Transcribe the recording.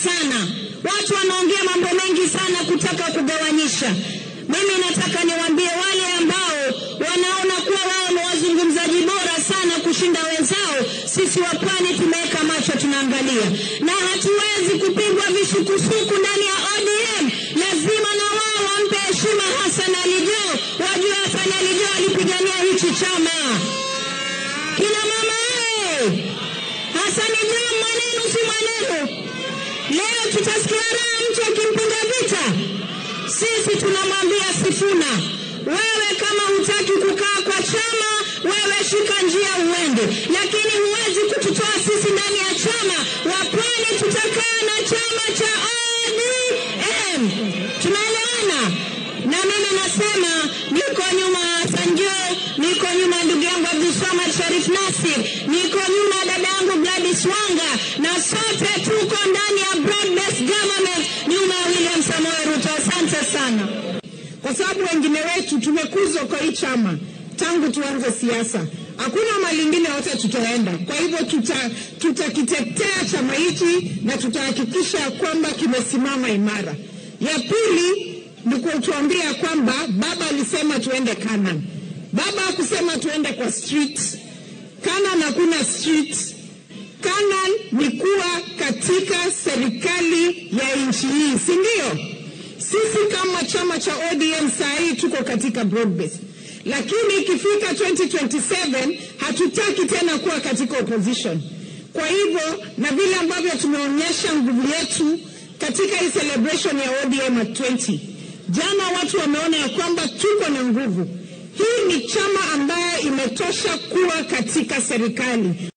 sana. Watu wanaongea mambo mengi sana kutaka kugawanyisha. Mimi nataka niwaambie wale ambao wanaona kuwa wao ni wazungumzaji bora sana kushinda wenzao, sisi wa Pwani tumeweka macho tunaangalia. Na hatuwezi kupigwa vishukusuku ndani ya ODM. Lazima na wao wampe heshima Hassan Ali Joho. Wajua Hassan Ali Joho alipigania hichi chama. Kina mama Hassan Ali Joho maneno si maneno. Leo tutasikia raha mtu akimpinga vita. Sisi tunamwambia Sifuna, wewe kama hutaki kukaa kwa chama, wewe shika njia uende. Lakini huwezi kututoa sisi ndani ya chama. Wa Pwani tutakaa na chama cha ODM. Tunaelewana? Na mimi nasema niko nyuma Hassan Joho, niko nyuma ndugu yangu Abdulswamad Sharif Nassir, niko nyuma dada yangu Gladys Wanga, na sote tuko ndani ya broad based government nyuma ya William Samoei Ruto. Asante sana. Kwa sababu wengine wetu tumekuzwa kwa hii chama tangu tuanze siasa. Hakuna mahali lingine yote tutaenda. Kwa hivyo tutakitetea chama hichi na tutahakikisha kwamba kimesimama imara. Ya pili ni kutuambia kwamba baba alisema tuende Canaan. Baba hakusema tuende kwa street. Canaan hakuna street. Canaan ni kuwa katika serikali ya nchi hii, si ndio? Sisi kama chama cha ODM sahi tuko katika broad base. Lakini ikifika 2027 hatutaki tena kuwa katika opposition. Kwa hivyo na vile ambavyo tumeonyesha nguvu yetu katika hii celebration ya ODM at 20. Jana watu wameona ya kwamba tuko na nguvu. Hii ni chama ambayo imetosha kuwa katika serikali.